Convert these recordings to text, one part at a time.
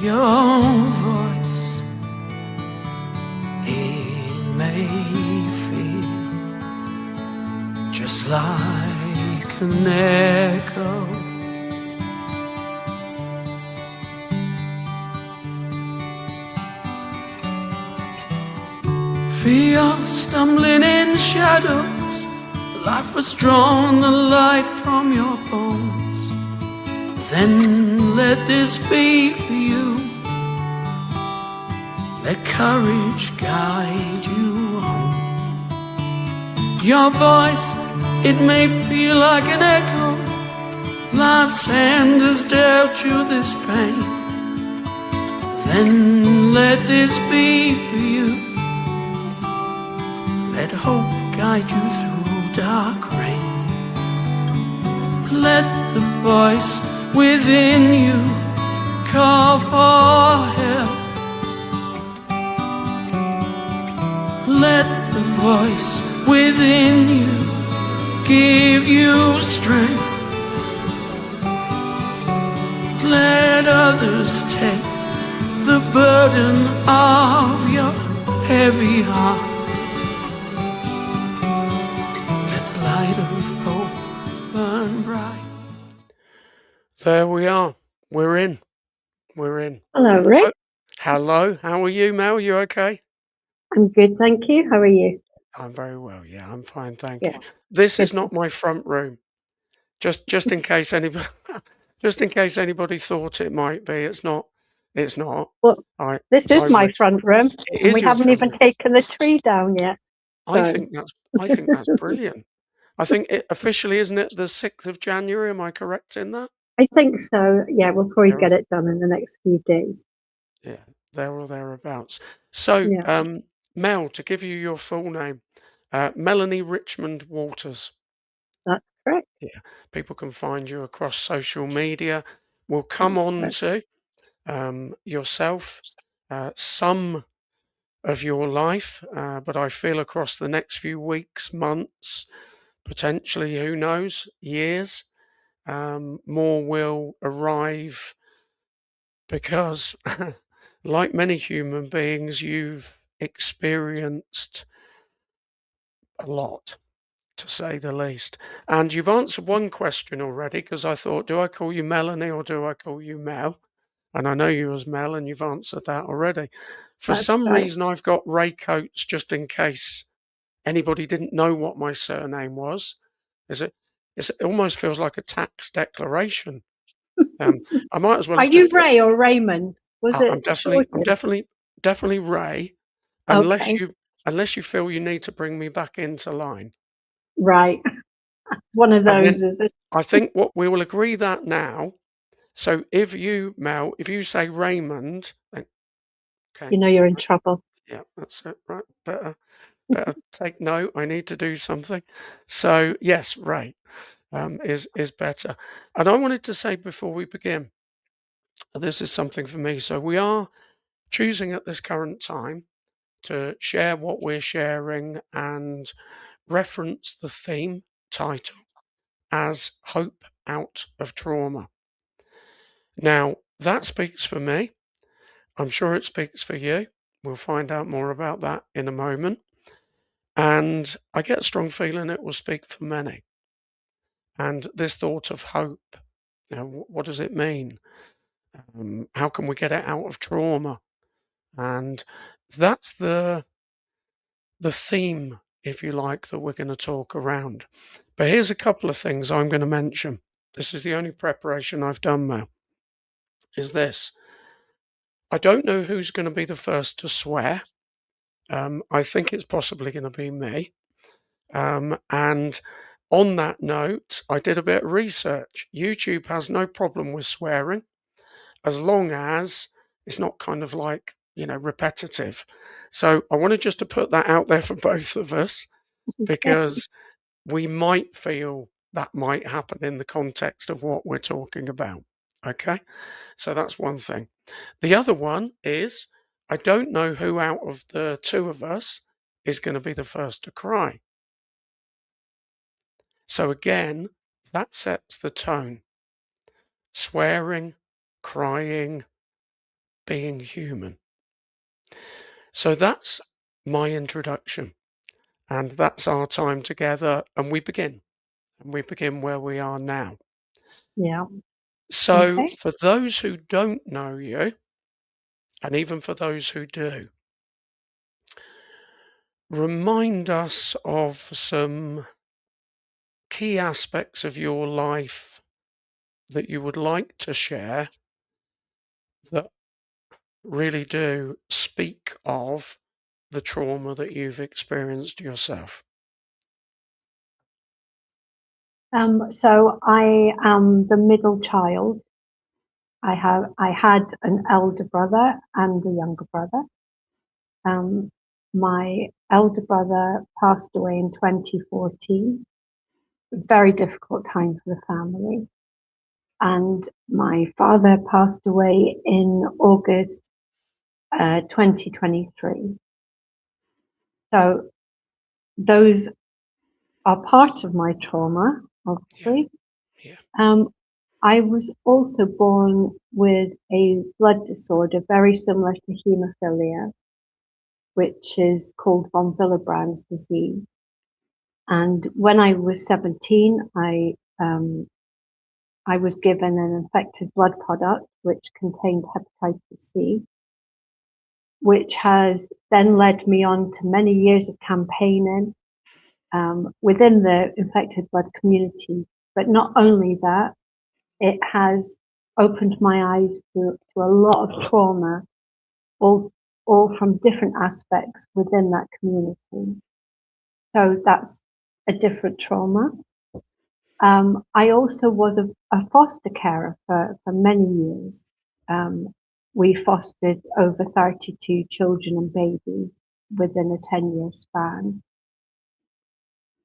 your own voice. It may feel just like an echo, fear stumbling in shadows. Life was drawn the light from your bones. Then let this be for you. Let courage guide you home. Your voice, it may feel like an echo. Life's hand has dealt you this pain. Then let this be for you. Let hope guide you through dark rain. Let the voice within you call for help. Let the voice within you give you strength. Let others take the burden of your heavy heart. Let the light of hope burn bright. There we are. We're in. We're in. Hello, Rick. Oh, hello. How are you, Mel? You okay? I'm good, thank you. How are you? I'm very well. Yeah, I'm fine, thank Yeah, you. This good. is not my front room. Just in case anybody just in case anybody thought it might be. It's not. It's not. Well, I this I is my re- front room, it and is we your haven't front even room. taken the tree down yet. I So think that's brilliant. I think it officially isn't it the 6th of January? Am I correct in that? I think so. Yeah, we'll probably There, get it done in the next few days. yeah, there or thereabouts. So, Yeah, Mel, to give you your full name, Melanie Richmond Walters. that's correct. Yeah, people can find you across social media. We'll come on Correct. to yourself, some of your life, but I feel across the next few weeks, months, potentially, who knows, years, more will arrive because, like many human beings, you've experienced a lot, to say the least. And you've answered one question already because I thought, do I call you Melanie or do I call you Mel? And I know you as Mel, and you've answered that already. For That's some right. reason, I've got Ray Coates just in case anybody didn't know what my surname was. Is it? It almost feels like a tax declaration. Um, I might as well Are have you just put. Ray or Raymond? Was I'm it definitely, I'm shortened? definitely, definitely Ray, unless Okay, you feel you need to bring me back into line. right. One of And those, then is it? I think what we will agree that now. So if you, Mel, if you say Raymond, then okay, You know you're in trouble. yeah, that's it, right. Better take note. I need to do something. So yes, Ray is better. And I wanted to say before we begin, this is something for me. So we are choosing at this current time to share what we're sharing and reference the theme title as Hope Out of Trauma. Now, that speaks for me. I'm sure it speaks for you. We'll find out more about that in a moment. And I get a strong feeling it will speak for many. And this thought of hope, what does it mean? How can we get it out of trauma? And that's the theme, if you like, that we're going to talk around. But here's a couple of things I'm going to mention. This is the only preparation I've done now. Is this? I don't know who's going to be the first to swear. I think it's possibly going to be me. And on that note, I did a bit of research. YouTube has no problem with swearing as long as it's not kind of like, repetitive. So I wanted just to put that out there for both of us Okay. because we might feel that might happen in the context of what we're talking about. Okay. So that's one thing. The other one is I don't know who out of the two of us is going to be the first to cry. So again, that sets the tone. Swearing, crying, being human. So that's my introduction, and that's our time together, and we begin where we are now. Yeah. So, Okay. for those who don't know you, and even for those who do, remind us of some key aspects of your life that you would like to share that really do speak of the trauma that you've experienced yourself. So I am the middle child. I had an elder brother and a younger brother. Um, my elder brother passed away in 2014. Very difficult time for the family. And my father passed away in August 2023. So those are part of my trauma, Yeah, obviously. yeah, Um, I was also born with a blood disorder very similar to haemophilia, which is called von Willebrand's disease. And when I was 17, I was given an infected blood product which contained hepatitis C, which has then led me on to many years of campaigning within the infected blood community. But not only that, it has opened my eyes to a lot of trauma, all, all from different aspects within that community. So that's a different trauma. I also was a foster carer for many years. Um, we fostered over 32 children and babies within a 10-year span.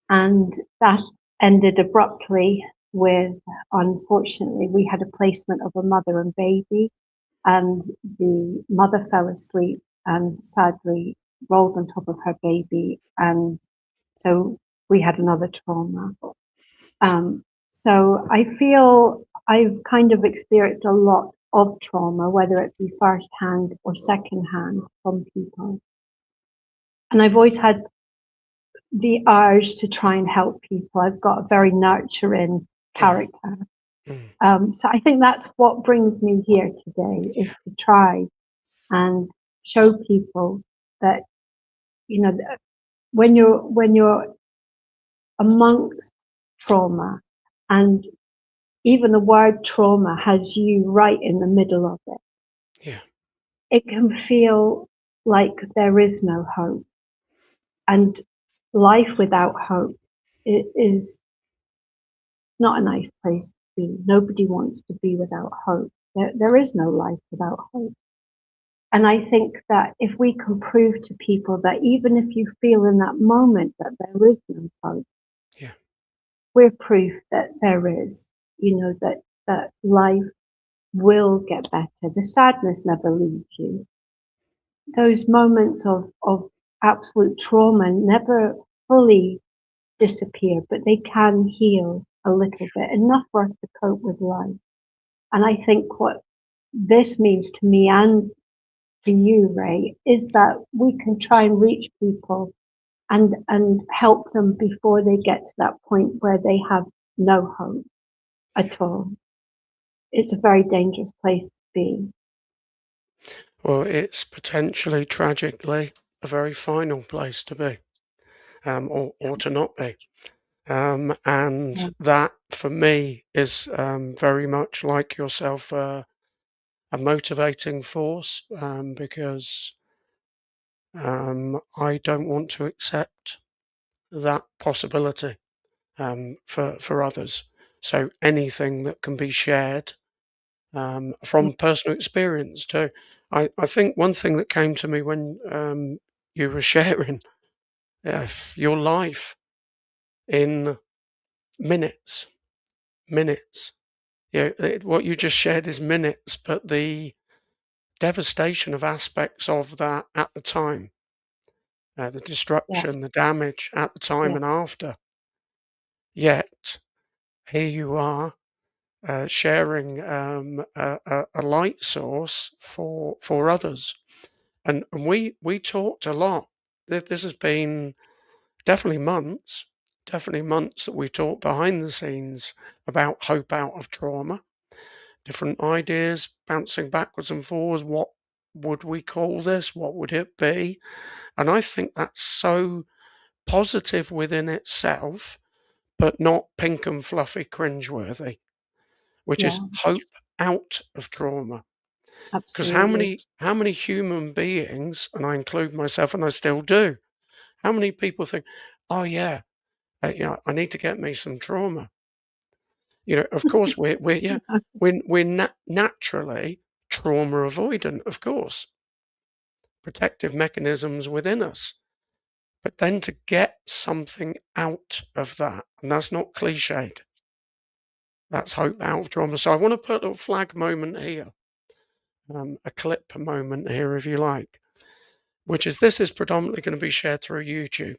And that ended abruptly with, unfortunately, we had a placement of a mother and baby, and the mother fell asleep and sadly rolled on top of her baby. And so we had another trauma. Um, so I feel I've kind of experienced a lot of trauma, whether it be firsthand or secondhand from people. And I've always had the urge to try and help people. I've got a very nurturing mm, character. mm, So I think that's what brings me here today is yeah, to try and show people that, you know, when you're amongst trauma, and even the word trauma has you right in the middle of it, yeah, it can feel like there is no hope. And life without hope is not a nice place to be. Nobody wants to be without hope. There is no life without hope. And I think that if we can prove to people that even if you feel in that moment that there is no hope, yeah. we're proof that there is, that life will get better. The sadness never leaves you. Those moments of absolute trauma never fully disappear, but they can heal a little bit, enough for us to cope with life. And I think what this means to me and for you, Ray, is that we can try and reach people and help them before they get to that point where they have no hope at all. It's a very dangerous place to be. Well, it's potentially, tragically, a very final place to be, or to not be. And Yeah, that, for me, is very much like yourself, a motivating force, because I don't want to accept that possibility for others. So anything that can be shared yeah, from personal experience too. I think one thing that came to me when you were sharing your life in minutes, minutes. What you just shared is minutes, but the devastation of aspects of that at the time, the yeah, destruction, the damage at the time yeah, and after. Yet here you are, sharing a light source for others. And we talked a lot. This has been definitely months that we've talked behind the scenes about hope out of trauma, different ideas bouncing backwards and forwards. What would we call this? What would it be? And I think that's so positive within itself, but not pink and fluffy cringeworthy, which is Yeah, hope out of trauma. Because absolutely. how many human beings, and I include myself, and I still do, how many people think, oh yeah, I need to get me some trauma. Of course we're yeah, we're naturally trauma avoidant, of course, protective mechanisms within us. But then to get something out of that, and that's not cliched, that's hope out of trauma. So I want to put a little flag moment here, a clip moment here, if you like, which is this is predominantly going to be shared through YouTube.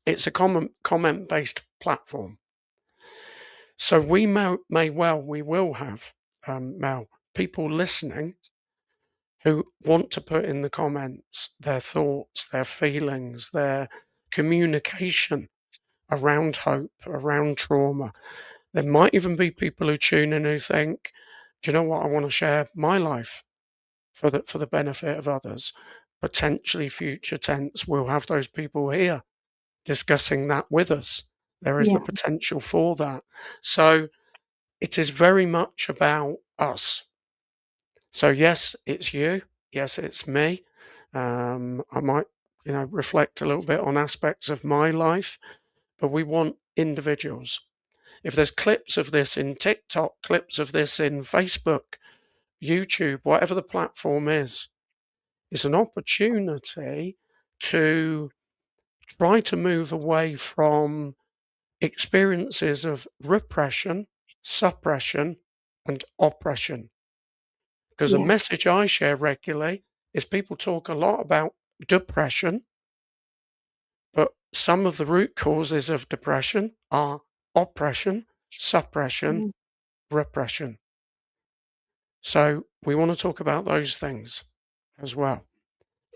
It's a comment based platform. So we will have, Mel, people listening who want to put in the comments their thoughts, their feelings, their communication around hope, around trauma. There might even be people who tune in who think, do you know what? I want to share my life for the benefit of others. Potentially future tense, we'll have those people here discussing that with us. There is the Yeah, potential for that. So it is very much about us. So yes, it's you. Yes, it's me. I might, reflect a little bit on aspects of my life, but we want individuals. If there's clips of this in TikTok, clips of this in Facebook, YouTube, whatever the platform is, it's an opportunity to try to move away from experiences of repression, suppression, and oppression. Because a yeah, message I share regularly is people talk a lot about depression, but some of the root causes of depression are oppression, suppression, mm, repression. So we want to talk about those things as well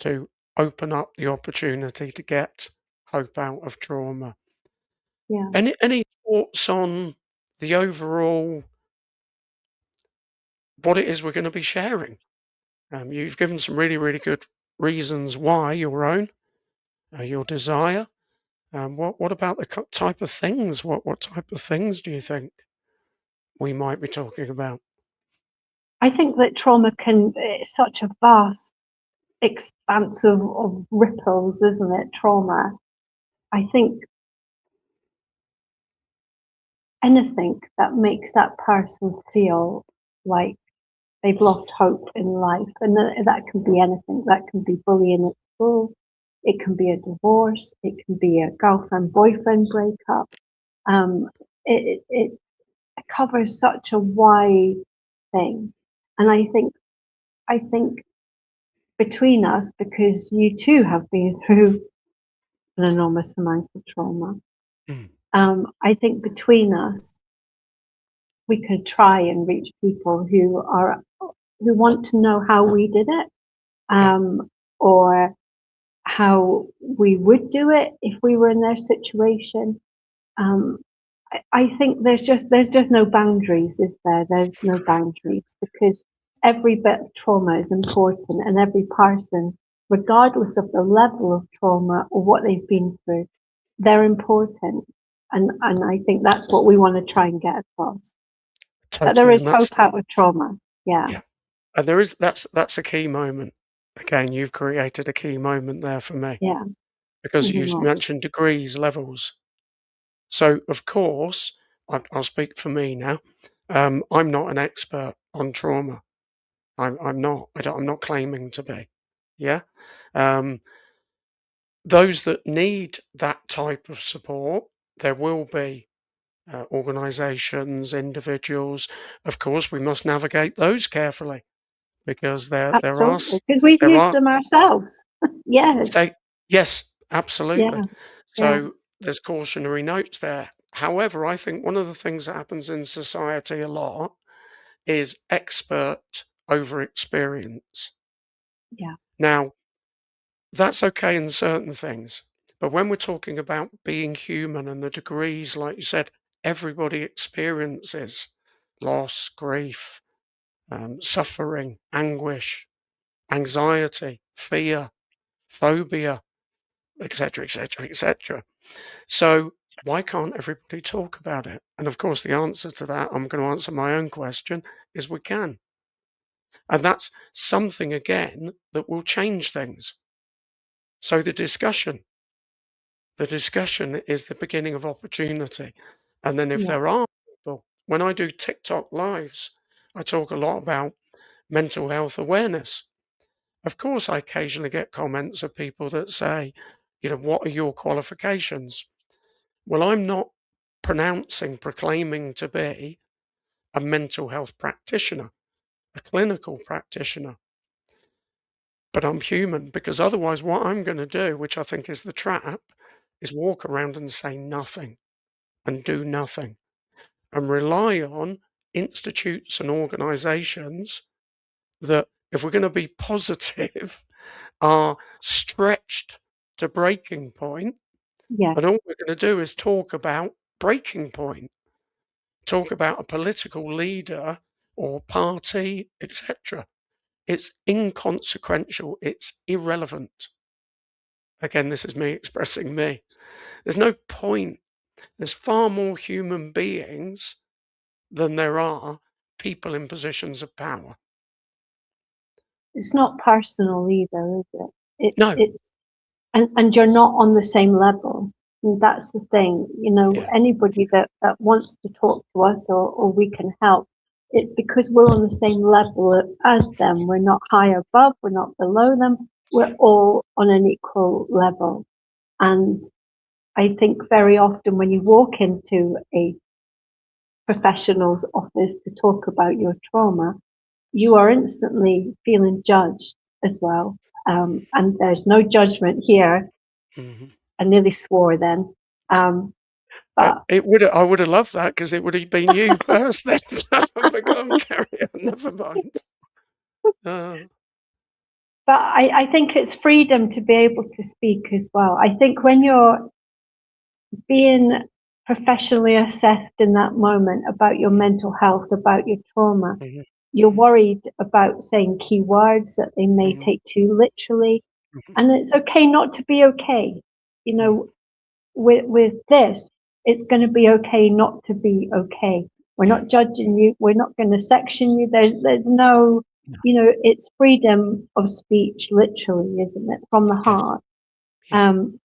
to open up the opportunity to get hope out of trauma. yeah. Any thoughts on the overall what it is we're going to be sharing? You've given some really, really good reasons why your own, your desire. What about the type of things? What type of things do you think we might be talking about? I think that trauma can, it's such a vast expanse of ripples, isn't it? Trauma. I think anything that makes that person feel like they've lost hope in life, and that can be anything. That can be bullying at school, it can be a divorce, it can be a girlfriend boyfriend breakup. Um, it covers such a wide thing, and I think between us, because you too have been through an enormous amount of trauma. Mm, I think between us, we could try and reach people who want to know how we did it, yeah, or how we would do it if we were in their situation. Um, I think there's just no boundaries, is there? There's no boundaries because every bit of trauma is important, and every person, regardless of the level of trauma or what they've been through, they're important. And I think that's what we want to try and get across. That there totally. is And that's hope out of trauma. Yeah, yeah, and there is that's a key moment. Again, you've created a key moment there for me yeah, because very you much. mentioned degrees, levels. So of course, I'll speak for me now. I'm not an expert on trauma. I'm not. I'm not claiming to be. Yeah. Um, those that need that type of support, there will be organisations, individuals. Of course, we must navigate those carefully because Absolutely, because we've there used are them ourselves. Yes, say yes, yeah, absolutely. yeah, So there's cautionary notes there. However, I think one of the things that happens in society a lot is expert over experience. Yeah. Now, that's okay in certain things, but when we're talking about being human and the degrees, like you said, everybody experiences loss, grief, suffering, anguish, anxiety, fear, phobia, etc., etc., etc. So why can't everybody talk about it? And of course, the answer to that, I'm going to answer my own question, is we can. And that's something again that will change things. So the discussion is the beginning of opportunity. And then if Yeah. there are people, when I do TikTok lives, I talk a lot about mental health awareness. Of course, I occasionally get comments of people that say, what are your qualifications? Well, I'm not proclaiming to be a mental health practitioner, a clinical practitioner, but I'm human because otherwise, what I'm going to do, which I think is the trap, is walk around and say nothing and do nothing and rely on institutes and organizations that, if we're going to be positive, are stretched to breaking point, and Yes. all we're going to do is talk about breaking point, talk about a political leader or party, etc. It's inconsequential, it's irrelevant. Again, this is me expressing me. There's no point. There's far more human beings than there are people in positions of power. It's not personal either, is it? No. It's and you're not on the same level. And that's the thing, Yeah. anybody that wants to talk to us or we can help, it's because we're on the same level as them. We're not high above, we're not below them. We're Yeah. all on an equal level. And I think very often when you walk into a professional's office to talk about your trauma, you are instantly feeling judged as well. And there's no judgment here. Mhm. I nearly swore then. Um, but I would have loved that because it would have been you first then. So, but go on, carry on. Never mind. Uh, I think it's freedom to be able to speak as well. I think when you're being professionally assessed in that moment about your mental health, about your trauma, mhm, you're worried about saying key words that they may mhm, take too literally. mhm, And it's okay not to be okay. You mm, know, with this, it's going to be okay not to be okay. We're yeah. not judging you. We're not going to section you. There's no, No. it's freedom of speech, literally, isn't it? From the Yes. heart. Yeah. Um,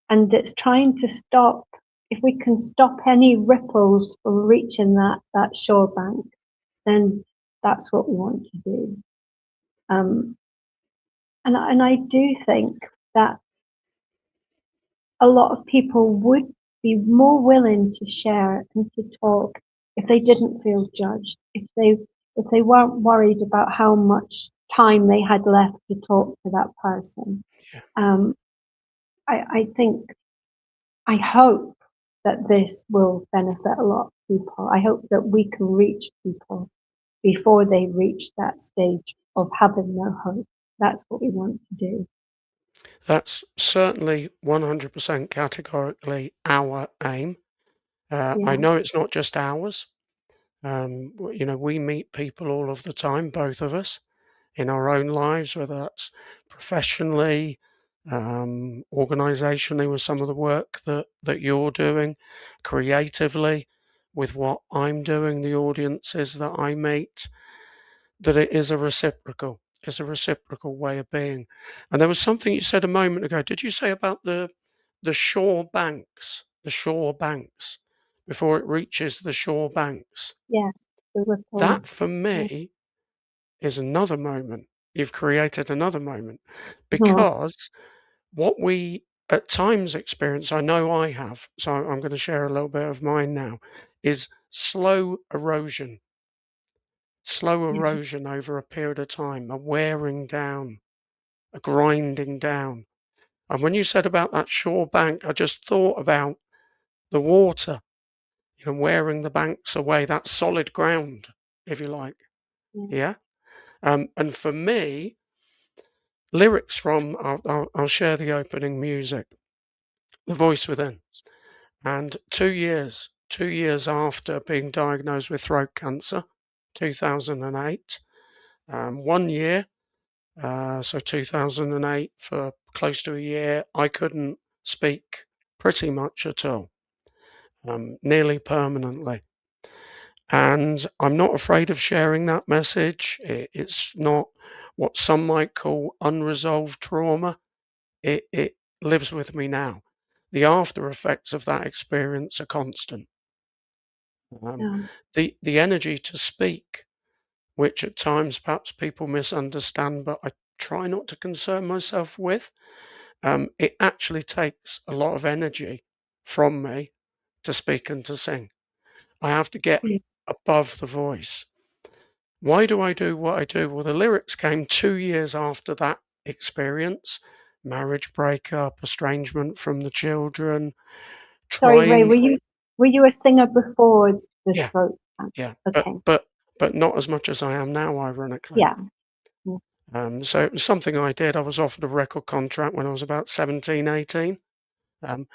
and it's trying to stop, if we can stop any ripples from reaching that shore bank, then that's what we want to do. Um, and I do think that a lot of people would be more willing to share and to talk if they didn't feel judged, if they weren't worried about how much time they had left to talk to that person. Yeah. Um, I think, I hope that this will benefit a lot of people. I hope that we can reach people before they reach that stage of having no hope. That's what we want to do. That's certainly 100% categorically our aim. I Yeah, know it's not just ours. We meet people all of the time, both of us, in our own lives, whether that's professionally, organizationally, with some of the work that you're doing, creatively, with what I'm doing, the audiences that I meet, that it is a reciprocal. It's a reciprocal way of being. And there was something you said a moment ago. Did you say about the shore banks, the shore banks, before it reaches the shore banks? yeah, the That ripples. for Yeah. me is another moment. You've created another moment Oh, because what we at times experience, I know I have, so I'm going to share a little bit of mine now, is slow yeah, erosion over a period of time, a wearing down, a grinding down. And when you said about that shore bank, I just thought about the water. wearing the banks away, that solid ground, if you like. yeah, Yeah. And for me, lyrics from, I'll share the opening music, The Voice Within. And 2 years after being diagnosed with throat cancer, 2008, 1 year, so 2008, for close to a year, I couldn't speak pretty much at all, nearly permanently. And I'm not afraid of sharing that message. It's not what some might call unresolved trauma. It lives with me now. The after effects of that experience are constant. Um, yeah. the energy to speak, which at times perhaps people misunderstand, but I try not to concern myself with. It actually takes a lot of energy from me to speak and to sing. I have to get Mm. above the voice. Why do I do what I do? Well, the lyrics came 2 years after that experience, marriage breakup, estrangement from the children, Sorry, Ray, trying. were you a singer before the Yeah, throat cancer? yeah, but Okay. but but not as much as I am now, ironically. Yeah. Yeah. So it was something I did. I was offered a record contract when I was about 17, 18. Um,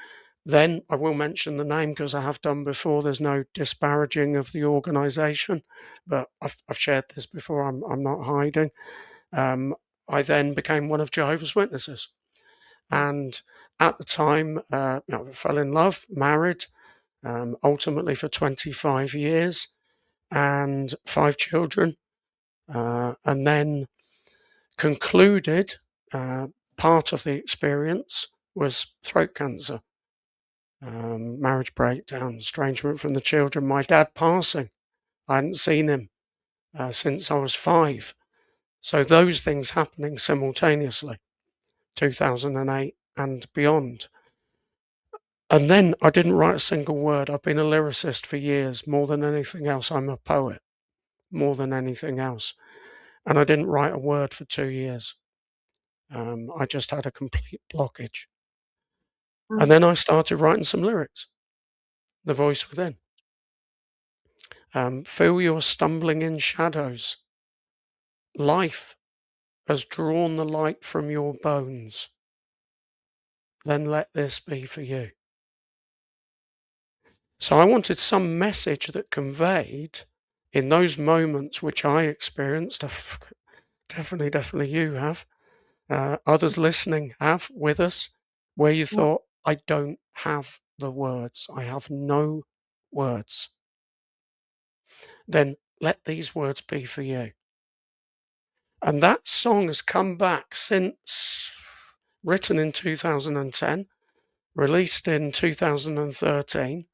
then I will mention the name because I have done before. There's no disparaging of the organisation, but I've shared this before. I'm not hiding. Um, I then became one of Jehovah's Witnesses, and at the time, I fell in love, married, ultimately for 25 years and 5 children, and then concluded, part of the experience was throat cancer, marriage breakdown, estrangement from the children, my dad passing. I hadn't seen him since I was 5. So those things happening simultaneously, 2008 and beyond. And then I didn't write a single word. I've been a lyricist for years. More than anything else, I'm a poet, more than anything else. And I didn't write a word for 2 years. I just had a complete blockage. And Um, then I started writing some lyrics, The Voice Within. Feel you're stumbling in shadows. Life has drawn the light from your bones. Then let this be for you. So I wanted some message that conveyed in those moments which I experienced. Definitely you have. Others listening have with us, where you yeah. thought, I don't have the words. I have no words. Then let these words be for you. And that song has come back since, written in 2010, released in 2013,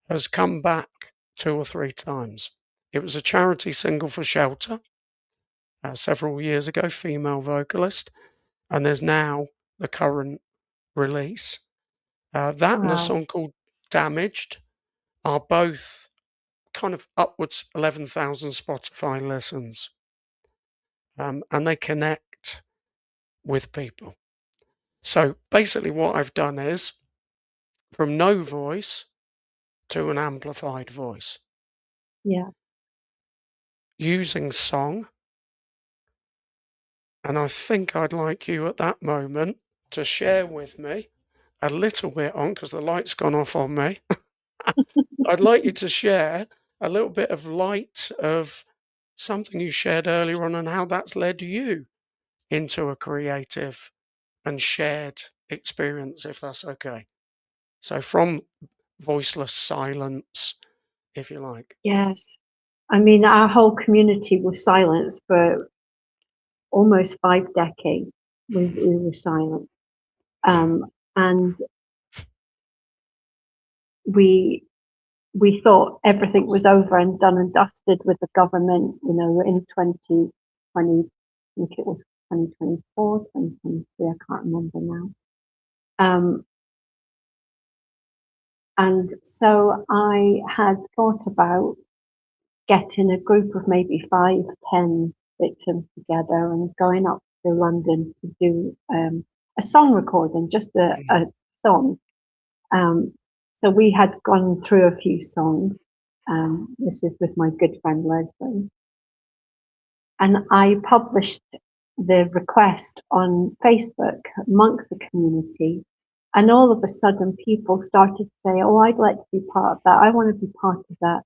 has come back 2 or 3 times. It was a charity single for Shelter several years ago, female vocalist, and there's now the current release. That and a Wow. song called Damaged are both kind of upwards 11,000 Spotify listens, and they connect with people. So basically, what I've done is from no voice to an amplified voice Yeah. using song. And I think I'd like you at that moment to share with me a little bit on, because the light's gone off on me. I'd like you to share a little bit of light of something you shared earlier on and how that's led you into a creative and shared experience, if that's okay. So from voiceless silence, if you like. Yes. I mean, our whole community was silenced for almost 5 decades. We were silent. Yeah. And we we thought everything was over and done and dusted with the government, in 2020, I think it was 2024, 2023, I can't remember now. Um, and so I had thought about getting a group of maybe 5, 10 victims together and going up to London to do a song recording, just a Mm. song. Um, So we had gone through a few songs. This is with my good friend Leslie. And I published the request on Facebook amongst the community. And all of a sudden, people started to say, "Oh, I'd like to be part of that. I want to be part of that."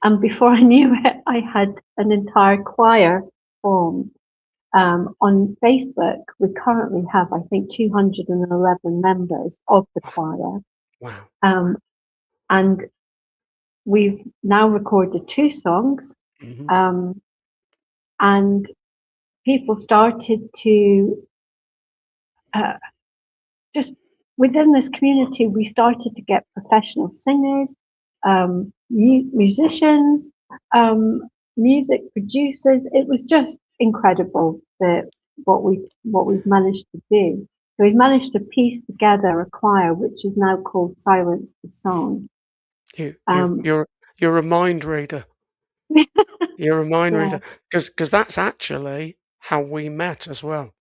And before I knew it, I had an entire choir formed. On Facebook, we currently have, I think, 211 members of the choir. Wow. And we've now recorded 2 songs. Mm-hmm. And people started to just within this community, we started to get professional singers, musicians, music producers. It was just incredible that what we've managed to do. So we've managed to piece together a choir which is now called Silence the Song. You're a mind reader. You're a mind Yeah, reader because that's actually how we met as well.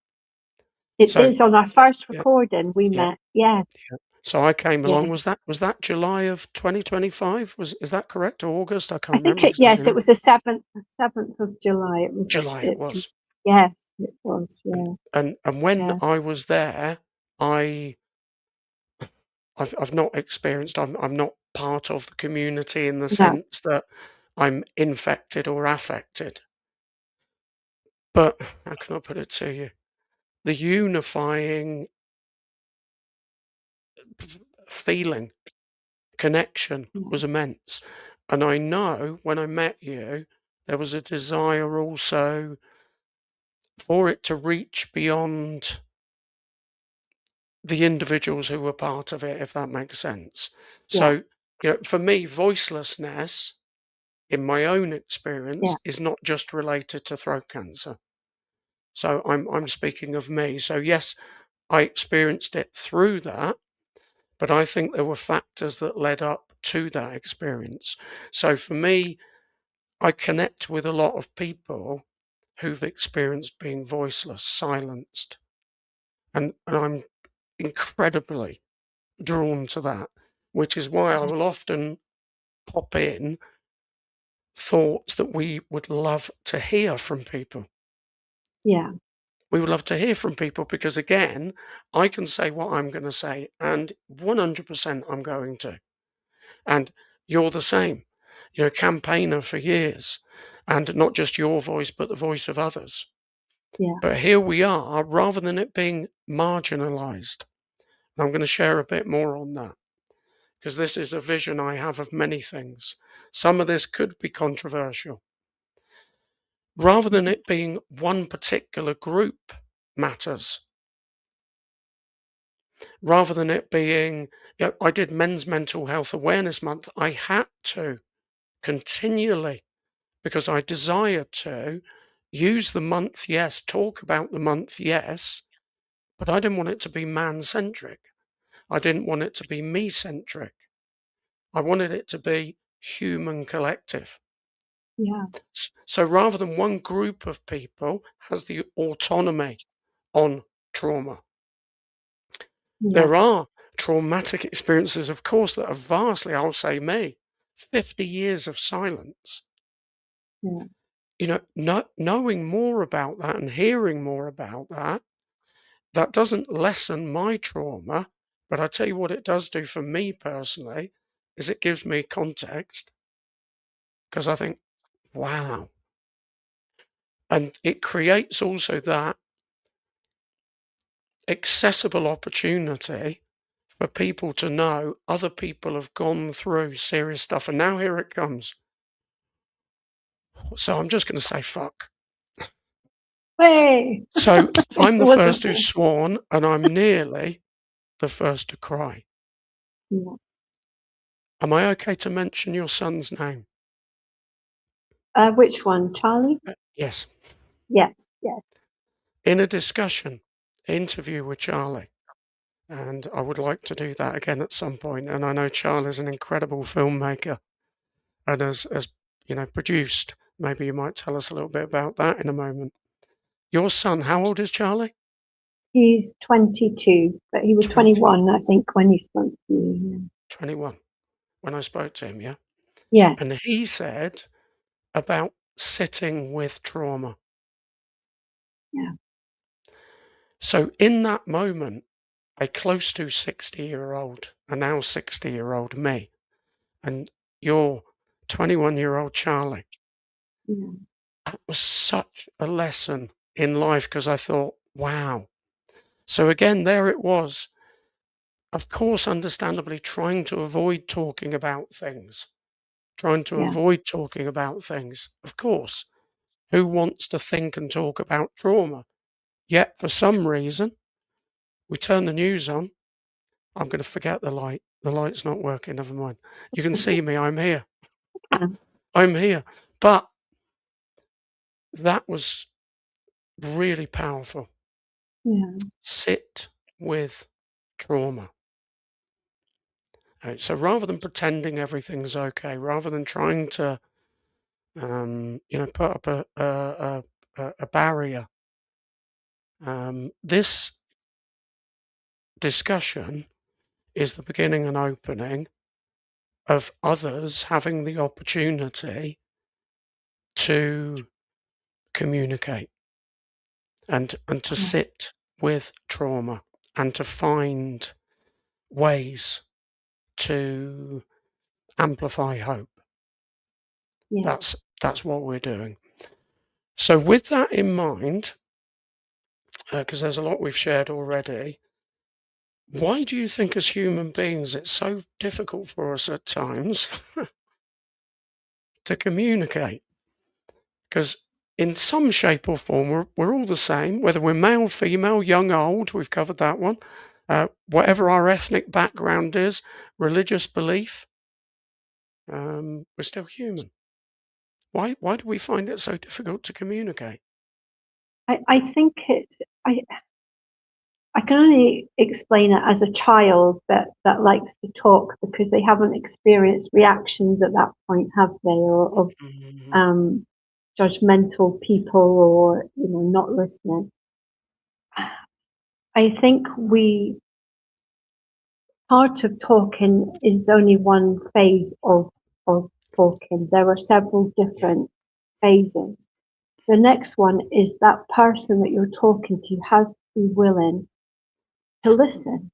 it So is on our first yeah, recording we yeah, met. Yeah, yeah. So I came yeah. along. Was that July of 2025? Is that correct? Or August? I I can't think remember yes, exactly it now. was the 7th of July. It was July it was. yes, it was. And Yeah, and when yeah, I was there, I I've not experienced. I'm not part of the community in the no, sense that I'm infected or affected. But how can I put it to you? The unifying feeling, connection yeah, was immense. And I know when I met you, there was a desire also for it to reach beyond the individuals who were part of it, if that makes sense. yeah, So, for me, voicelessness, in my own yeah, experience, is not just related to throat cancer. So I'm speaking of me. So yes, I experienced it through that, but I think there were factors that led up to that experience. So for me, I connect with a lot of people who've experienced being voiceless, silenced, and I'm incredibly drawn to that, which is why I yeah, will often pop in thoughts that we would love to hear from people. yeah, We would love to hear from people because, again, I can say what I'm going to say, and 100% I'm going to. And you're the same. Campaigner for years, and not just your voice, but the voice of others. yeah, But here we are, rather than it being marginalized. And I'm going to share a bit more on that because this is a vision I have of many things. Some of this could be controversial. Rather than it being one particular group matters, rather than it being, I did Men's Mental Health Awareness Month. I had to continually, because I desired to, use the month, yes, talk about the month, yes, but I didn't want it to be man centric. I didn't want it to be me centric. I wanted it to be human collective. yeah, So rather than one group of people has the autonomy on trauma, yeah, there are traumatic experiences, of course, that are vastly, I'll say me, 50 years of silence. yeah, Knowing more about that and hearing more about that, that doesn't lessen my trauma. But I tell you what it does do for me personally is it gives me context because I think, wow. And it creates also that accessible opportunity for people to know other people have gone through serious stuff. And now here it comes. So I'm just going to say fuck. hey, So I'm it the wasn't first who's me. sworn, and I'm nearly the first to cry. Yeah. Am I okay to mention your son's name? Which one, Charlie? Yes. Yes, yes. In a discussion, interview with Charlie, and I would like to do that again at some point. And I know Charlie's an incredible filmmaker and has produced. Maybe you might tell us a little bit about that in a moment. Your son, how old is Charlie? He's 22, but he was 20, 21, I think, when he spoke to you. 21. when I spoke to him, yeah? Yeah. And he said about sitting with trauma. Yeah. So in that moment, a close to 60-year-old, a now 60-year-old me, and your 21-year-old Charlie, Yeah. that was such a lesson in life because I thought, wow. So again, there it was, of course, understandably trying to avoid talking about things, trying to Yeah. avoid talking about things. Of course, who wants to think and talk about trauma? Yet for some reason, we turn the news on. I'm going to forget the light. The light's not working. Never mind. You can see me. I'm here. Yeah. I'm here. But that was really powerful. Yeah. Sit with trauma. So rather than pretending everything's okay, rather than trying to, put up a barrier, this discussion is the beginning and opening of others having the opportunity to communicate and to Yeah. sit with trauma and to find ways to amplify hope. Yeah. That's what we're doing. So with that in mind, because there's a lot we've shared already, why do you think as human beings it's so difficult for us at times to communicate? Because in some shape or form, we're all the same, whether we're male, female, young, old, we've covered that one. Whatever our ethnic background is, religious belief, we're still human. Why do we find it so difficult to communicate? I think it's I can only explain it as a child that likes to talk because they haven't experienced reactions at that point, have they, or of Mm, um, judgmental people or not listening. I think we part of talking is only one phase of talking. There are several yeah. different phases. The next one is that person that you're talking to has to be willing to listen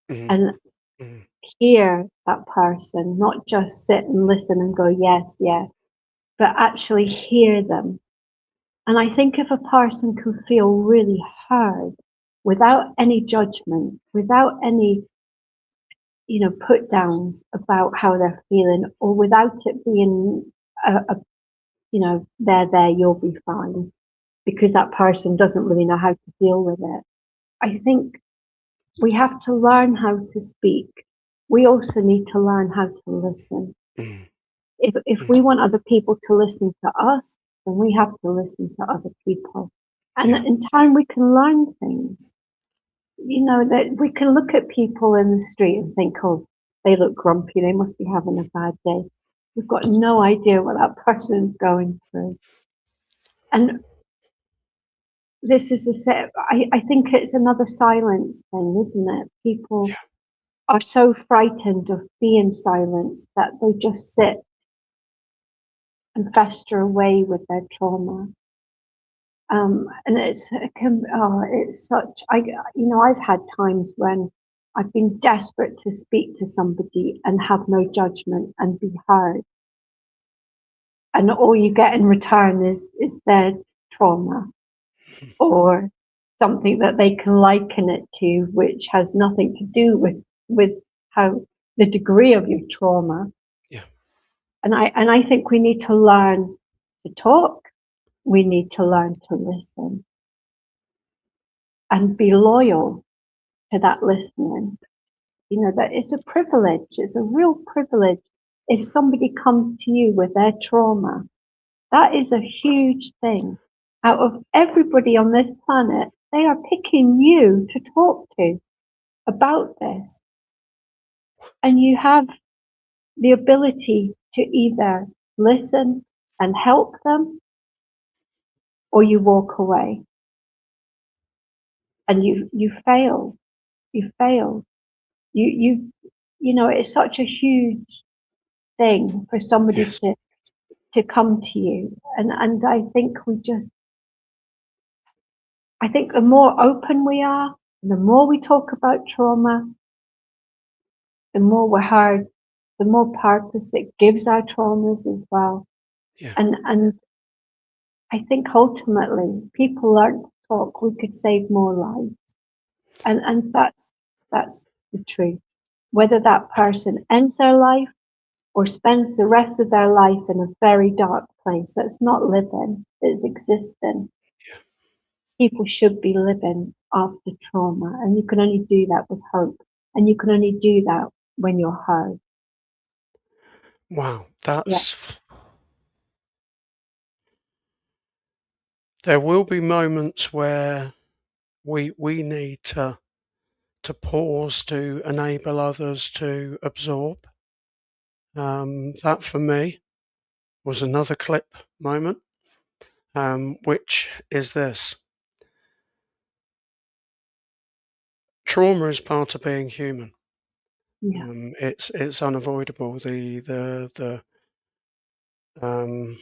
Mm, and mm, hear that person, not just sit and listen and go, yes, yes, but actually hear them. And I think if a person can feel really heard without any judgment, without any, put downs about how they're feeling, or without it being there, you'll be fine, because that person doesn't really know how to deal with it. I think we have to learn how to speak. We also need to learn how to listen. mm, If mm, we want other people to listen to us, then we have to listen to other people. And yeah. in time, we can learn things. That we can look at people in the street and think, oh, they look grumpy. They must be having a bad day. We've got no idea what that person's going through. And this is a set. I think it's another silence thing, isn't it? People Yeah. are so frightened of being silenced that they just sit and fester away with their trauma. And it's such. I've had times when I've been desperate to speak to somebody and have no judgment and be heard, and all you get in return is their trauma or something that they can liken it to, which has nothing to do with how the degree of your trauma. Yeah. And I think we need to learn to talk. We need to learn to listen and be loyal to that listening. That it's a privilege. It's a real privilege if somebody comes to you with their trauma. That is a huge thing. Out of everybody on this planet, they are picking you to talk to about this. And you have the ability to either listen and help them, or you walk away and you fail. You fail. You it's such a huge thing for somebody Yes. to come to you. And I think I think the more open we are, the more we talk about trauma, the more we're heard, the more purpose it gives our traumas as well. Yeah. And I think ultimately people learn to talk, we could save more lives. And that's the truth. Whether that person ends their life or spends the rest of their life in a very dark place, that's not living, it's existing. Yeah. People should be living after trauma, and you can only do that with hope, and you can only do that when you're heard. Wow. Yeah, There will be moments where we need to pause to enable others to absorb. That for me was another clip moment, which is this: trauma is part of being human. yeah, It's unavoidable. Um,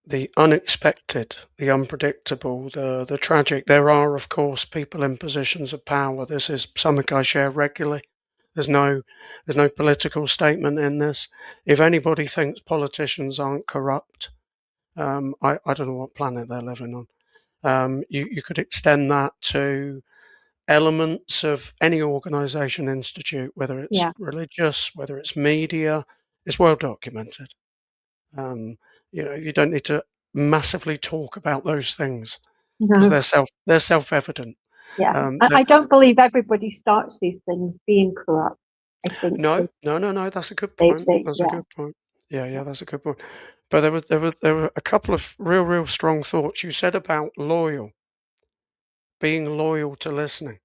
the unexpected, the unpredictable, the tragic. There are, of course, people in positions of power. This is something I share regularly. There's no there's no political statement in this. If anybody thinks politicians aren't corrupt, I don't know what planet they're living on. You could extend that to elements of any organisation, institute, whether it's yeah. religious, whether it's media. It's well documented. Um, you don't need to massively talk about those things because No, they're self-evident. yeah. Um, I the- don't believe everybody starts these things being corrupt. I think no, no, no, no. That's a good they, point. they That's a yeah, good point. Yeah, yeah, yeah, that's a good point. But there were a couple of real strong thoughts you said about being loyal to listening,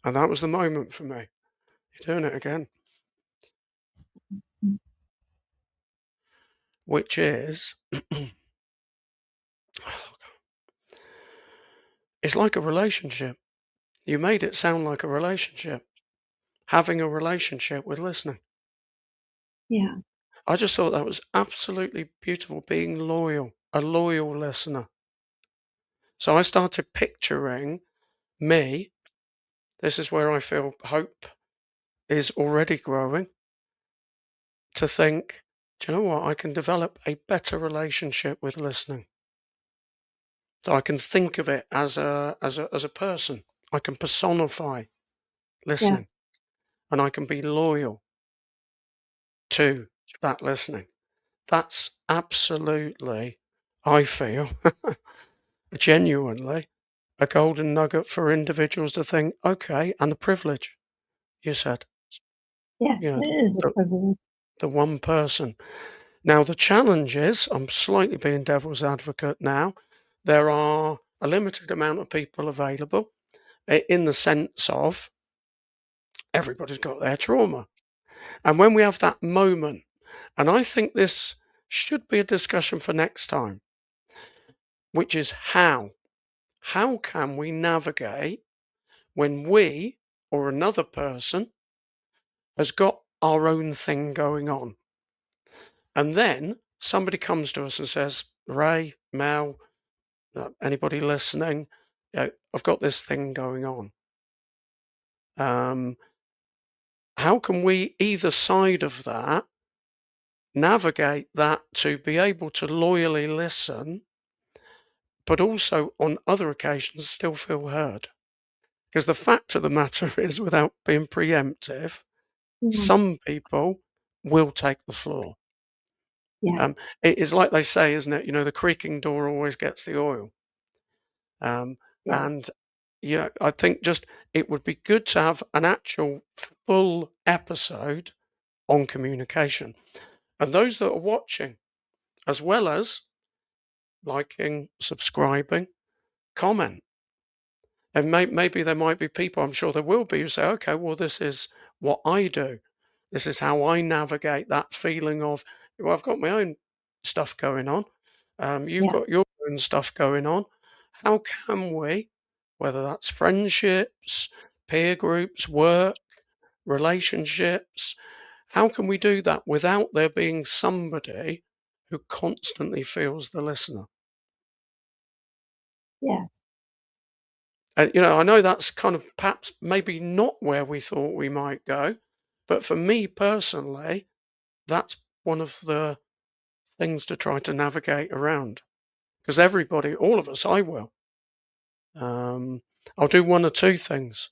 and that was the moment for me. You're doing it again, which is it's like a relationship. You made it sound like a relationship. Having a relationship with listening. yeah, I just thought that was absolutely beautiful, being loyal, a loyal listener. So I started picturing me. This is where I feel hope is already growing to think, do you know what? I can develop a better relationship with listening. So I can think of it as a person. I can personify yeah, listening and I can be loyal to that listening. That's absolutely, I feel, genuinely a golden nugget for individuals to think, okay, and the privilege you said, yes, you know, it is a the, privilege. the one person. Now, the challenge is, I'm slightly being devil's advocate now, there are a limited amount of people available in the sense of everybody's got their trauma. And when we have that moment, and I think this should be a discussion for next time, which is how. How can we navigate when we or another person has got our own thing going on? And then somebody comes to us and says, Ray, Mel, anybody listening, I've got this thing going on. Um, how can we, either side of that, navigate that to be able to loyally listen, but also on other occasions still feel heard? Because the fact of the matter is, without being preemptive, Yeah, some people will take the floor. yeah, It is like they say, isn't it? The creaking door always gets the oil. Um, yeah, and I think just it would be good to have an actual full episode on communication. And those that are watching, as well as liking, subscribing, comment. And maybe there might be people, I'm sure there will be, who say, okay, well, this is what I do. This is how I navigate that feeling of, well, I've got my own stuff going on. You've yeah, got your own stuff going on. How can we, whether that's friendships, peer groups, work, relationships, how can we do that without there being somebody who constantly feels the listener? Yes. And, you know, I know that's kind of perhaps maybe not where we thought we might go, but for me personally, that's one of the things to try to navigate around. Because everybody, all of us, I will. Um, I'll do one or two things.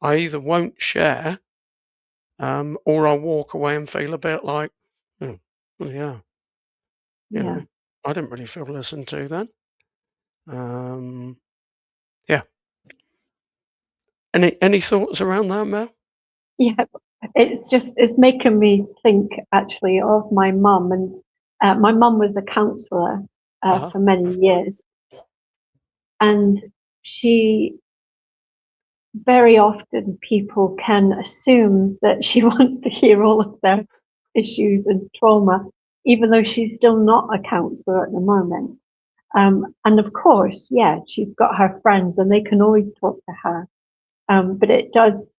I either won't share, or I'll walk away and feel a bit like, "Oh, well, yeah, you Yeah. know, I didn't really feel listened to then." Um, yeah. Any thoughts around that, Mel? Yeah. It's making me think actually of my mum, and my mum was a counsellor Uh-huh. for many years, and she very often people can assume that she wants to hear all of their issues and trauma, even though she's still not a counsellor at the moment. And of course, yeah, she's got her friends and they can always talk to her. But it does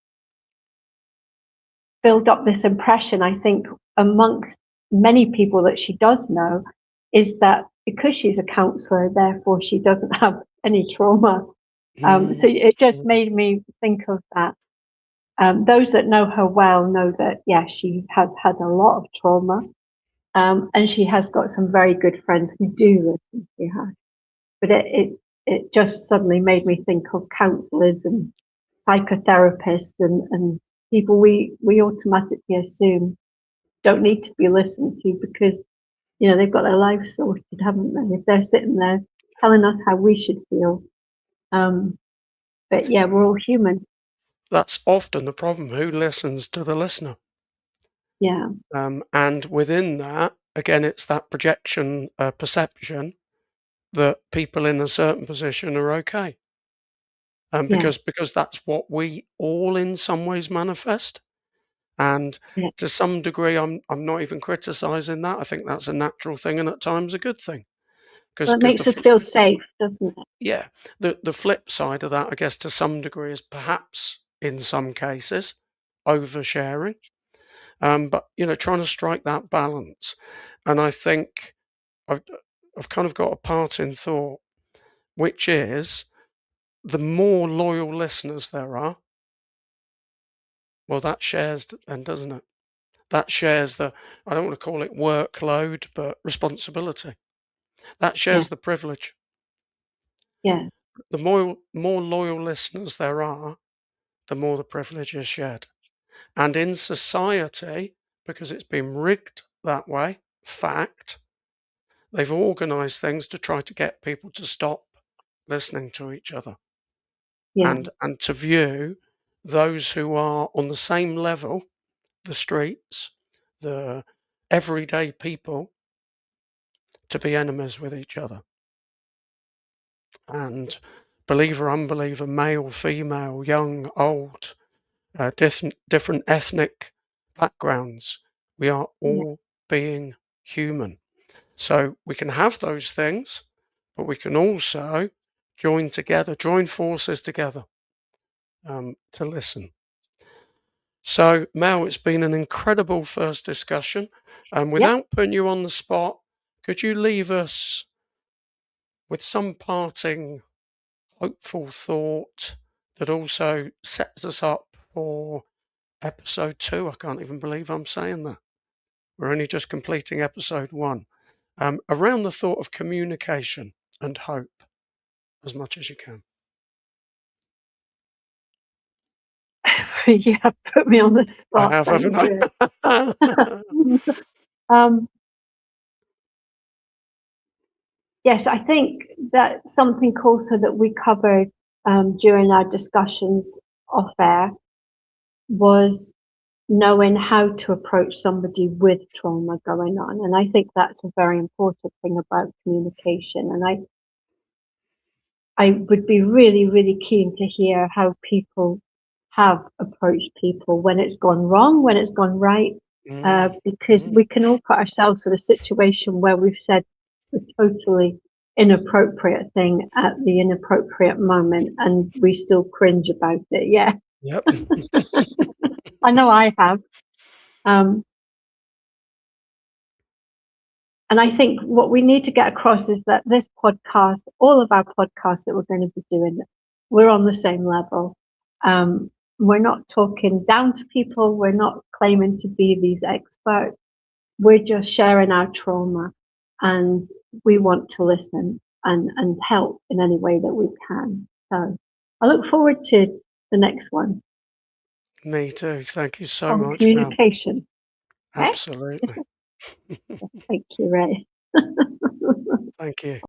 build up this impression, I think, amongst many people that she does know, is that because she's a counsellor, therefore she doesn't have any trauma. So Mm, it just mm. made me think of that. Those that know her well know that, yeah, she has had a lot of trauma, and she has got some very good friends who do listen to her. But it just suddenly made me think of counsellors and psychotherapists and people we automatically assume don't need to be listened to because they've got their lives sorted, haven't they? If they're sitting there telling us how we should feel, but yeah, we're all human. That's often the problem. Who listens to the listener? Yeah, And within that, again, it's that projection, perception that people in a certain position are okay. yeah, Because that's what we all in some ways manifest. And yeah. to some degree, I'm not even criticizing that. I think that's a natural thing and at times a good thing. Well, it Because makes us feel safe, doesn't it? yeah, the flip side of that, I guess, to some degree, is perhaps in some cases oversharing. But trying to strike that balance, and I think I've I've kind of got a part in thought, which is the more loyal listeners there are, well, that shares then, doesn't it? That shares the, I don't want to call it workload, but responsibility. That Yeah, shares the privilege. yeah, The more loyal listeners there are, the more the privilege is shared. And in society, because it's been rigged that way, fact, they've organised things to try to get people to stop listening to each other yeah, and to view those who are on the same level, the streets, the everyday people, to be enemies with each other. And believer, unbeliever, male, female, young, old, different ethnic backgrounds, we are yeah, all being human. So we can have those things, but we can also join together, join forces together, to listen. So, Mel, it's been an incredible first discussion. And yeah. without putting you on the spot, could you leave us with some parting hopeful thought that also sets us up for episode 2? I can't even believe I'm saying that. We're only just completing episode 1. Around the thought of communication and hope as much as you can. You have put me on the I spot. have, Thank haven't you. I? um, yes, I think that something also that we covered during our discussions off air was knowing how to approach somebody with trauma going on. And I think that's a very important thing about communication. And I would be really, really keen to hear how people have approached people when it's gone wrong, when it's gone right, Mm, because mm. we can all put ourselves in a situation where we've said a totally inappropriate thing at the inappropriate moment and we still cringe about it. Yeah, Yep. I know I have. And I think what we need to get across is that this podcast, all of our podcasts that we're going to be doing, we're on the same level. We're not talking down to people. We're not claiming to be these experts. We're just sharing our trauma, and we want to listen and help in any way that we can. So I look forward to the next one Me too. Thank you so on much, Mel. communication. Okay? Absolutely. Thank you, Ray. Thank you.